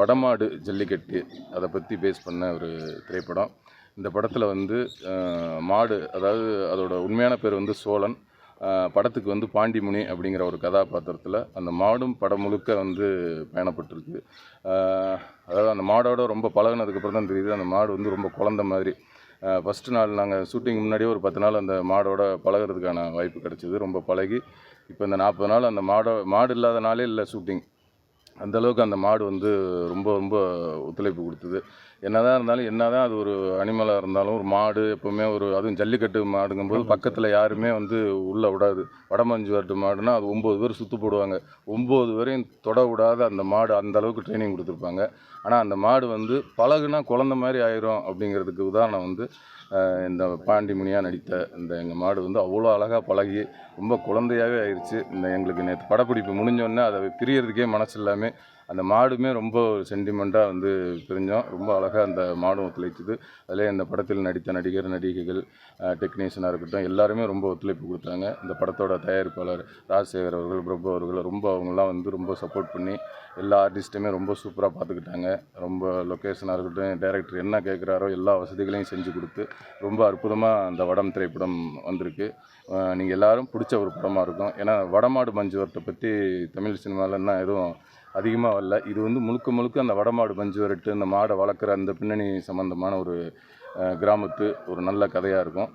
வடமாடு ஜல்லிக்கட்டு அதை பற்றி பேஸ் பண்ண ஒரு திரைப்படம். இந்த படத்தில் வந்து மாடு, அதாவது அதோட உண்மையான பேர் வந்து சோழன், படத்துக்கு வந்து பாண்டிமுனி அப்படிங்கிற ஒரு கதாபாத்திரத்தில் அந்த மாடும் படம் முழுக்க வந்து பயணப்பட்டிருக்கு. அதாவது அந்த மாடோட ரொம்ப பழகினதுக்கப்புறம் தான் தெரியுது அந்த மாடு வந்து ரொம்ப குழந்த மாதிரி. ஃபஸ்ட்டு நாள் நாங்கள் ஷூட்டிங் முன்னாடியே ஒரு 10 நாள் அந்த மாடோட பழகிறதுக்கான வாய்ப்பு கிடச்சிது. ரொம்ப பழகி இப்போ இந்த 40 நாள் அந்த மாடு இல்லாத நாளே இல்லை ஷூட்டிங். அந்தளவுக்கு அந்த மாடு வந்து ரொம்ப ரொம்ப ஒத்துழைப்பு கொடுத்தது. என்னதான் இருந்தாலும், என்னதான் அது ஒரு அனிமலாக இருந்தாலும், ஒரு மாடு எப்போவுமே அதுவும் ஜல்லிக்கட்டு மாடுங்கும்போது பக்கத்தில் யாருமே வந்து உள்ளே விடாது. வடமஞ்சு வரட்டு மாடுனா அது 9 பேர் சுற்று போடுவாங்க. 9 பேரையும் தொட விடாத அந்த மாடு அந்தளவுக்கு ட்ரைனிங் கொடுத்துருப்பாங்க. ஆனால் அந்த மாடு வந்து பழகுனா குழந்த மாதிரி ஆயிரும் அப்படிங்கிறதுக்கு உதாரணம் வந்து இந்த பாண்டிமுனியாக நடித்த எங்கள் மாடு வந்து அவ்வளோ அழகாக பழகி ரொம்ப குழந்தையாகவே ஆயிடுச்சு. எங்களுக்கு நேற்று படப்பிடிப்பு முடிஞ்சோடனே அதை பிரியறதுக்கே மனசு இல்லாமல் அந்த மாடுமே ரொம்ப சென்டிமெண்ட்டாக வந்து பிரிஞ்சோம். ரொம்ப அழகாக அந்த மாடும் ஒத்துழைச்சிது. அதிலே இந்த படத்தில் நடித்த நடிகைகள், டெக்னீஷியனாக இருக்கட்டும், எல்லாருமே ரொம்ப ஒத்துழைப்பு கொடுத்தாங்க. இந்த படத்தோட தயாரிப்பாளர் ராஜசேகர் அவர்கள், பிரபு அவர்கள் ரொம்ப அவங்களாம் வந்து ரொம்ப சப்போர்ட் பண்ணி எல்லா ஆர்டிஸ்ட்டுமே ரொம்ப சூப்பராக பார்த்துக்கிட்டாங்க. ரொம்ப லொக்கேஷனாக இருக்கட்டும், டைரக்டர் என்ன கேட்குறாரோ எல்லா வசதிகளையும் செஞ்சு கொடுத்து ரொம்ப அற்புதமாக அந்த வடம் திரைப்படம் வந்திருக்கு. நீங்கள் எல்லோரும் பிடிச்ச ஒரு படமாக இருக்கும். ஏன்னா வடமாடு மஞ்சு வரட்டை பற்றி தமிழ் சினிமாவில் என்ன எதுவும் அதிகமாக வரல. இது வந்து முழுக்க அந்த வடமாடு மஞ்சு வரட்டு, அந்த மாடை வளர்க்குற அந்த பின்னணி சம்மந்தமான ஒரு கிராமத்து ஒரு நல்ல கதையாக இருக்கும்.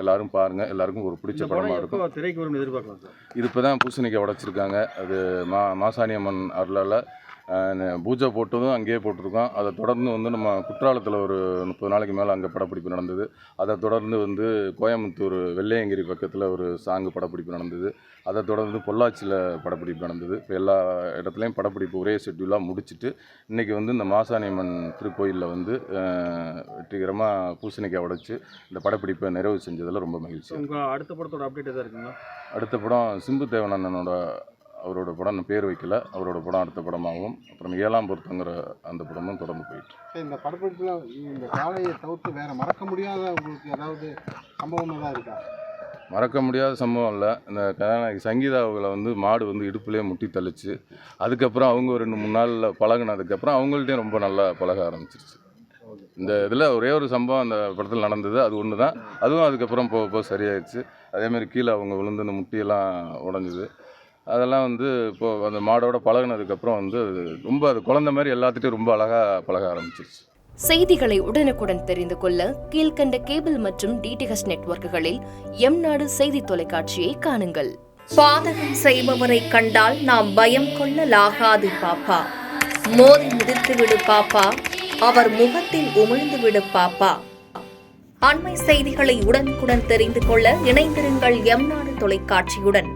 எல்லோரும் பாருங்கள், எல்லாருக்கும் ஒரு பிடிச்ச படமாக இருக்கும். திரைக்கு வரும் எதிர்பார்க்கலாம் சார். இது இப்போ தான் பூசணிக்காய் உடைச்சிருக்காங்க. அது மாசாணியம்மன் அருளால் பூஜை போட்டதும் அங்கேயே போட்டிருக்கோம். அதை தொடர்ந்து வந்து நம்ம குற்றாலத்தில் ஒரு 30 நாளைக்கு மேலே அங்கே படப்பிடிப்பு நடந்தது. அதை தொடர்ந்து வந்து கோயம்புத்தூர் வெள்ளையங்கிரி பக்கத்தில் ஒரு சாங்கு படப்பிடிப்பு நடந்தது. அதை தொடர்ந்து பொள்ளாச்சியில் படப்பிடிப்பு நடந்தது. இப்போ எல்லா இடத்துலையும் படப்பிடிப்பு ஒரே ஷெட்யூலாக முடிச்சுட்டு இன்றைக்கி வந்து இந்த மாசாணியம்மன் திருக்கோயிலில் வந்து வெற்றிகரமாக பூசணிக்காய் உடைச்சி இந்த படப்பிடிப்பை நிறைவு செஞ்சதில் ரொம்ப மகிழ்ச்சி. உங்கள் அடுத்த படத்தோட அப்டேட் எதாவது இருக்குங்களா? அடுத்த படம் சிம்பு தேவனண்ணனோட அவரோட படம் நான் பேர் வைக்கல. அவரோட படம் அடுத்த படமாகவும், அப்புறம் 7ஆம் பொருத்தங்கிற அந்த படமும் தொடர்ந்து போயிட்டு. இந்த படப்பிடிப்பில் இந்த காளையை தவிர்த்து வேறு மறக்க முடியாத உங்களுக்கு ஏதாவது சம்பவம் தான் இருக்கா? மறக்க முடியாத சம்பவம் இல்லை. இந்த கதாநாயகி சங்கீதா அவங்களை வந்து மாடு வந்து இடுப்புலேயே முட்டி தள்ளிச்சு. அதுக்கப்புறம் அவங்க ஒரு 2-3 நாளில் பழகினதுக்கப்புறம் அவங்கள்ட்டையும் ரொம்ப நல்லா பழக ஆரம்பிச்சிருச்சு. இந்த இதில் ஒரே ஒரு சம்பவம் அந்த படத்தில் நடந்தது, அது ஒன்று தான். அதுவும் அதுக்கப்புறம் போக சரியாயிடுச்சு. அதேமாதிரி கீழே அவங்க விழுந்து அந்த முட்டியெல்லாம் உடஞ்சிது. அதெல்லாம் வந்து இப்போது அந்த மாடோட பழகினதுக்கப்புறம் வந்து ரொம்ப அது குழந்தை மாதிரி எல்லாத்துட்டையும் ரொம்ப அழகாக பழக ஆரம்பிச்சிருச்சு. செய்திகளை உடனுக்குடன் தெரிந்து கொள்ள கீழ்கண்ட கேபிள் மற்றும் டிடிஹெச் நெட்வொர்க்குகளில் எம்நாடு செய்தி தொலைக்காட்சியை காணுங்கள். பாதகம் செய்பவரை கண்டால் நாம் பயம் கொள்ளலாகாது பாப்பா. மோதி மிதித்து விடு பாப்பா, அவர் முகத்தில் உமிழ்ந்து விடு பாப்பா. அண்மை செய்திகளை உடனுக்குடன் தெரிந்து கொள்ள இணைந்திருங்கள் எம்நாடு தொலைக்காட்சியுடன்.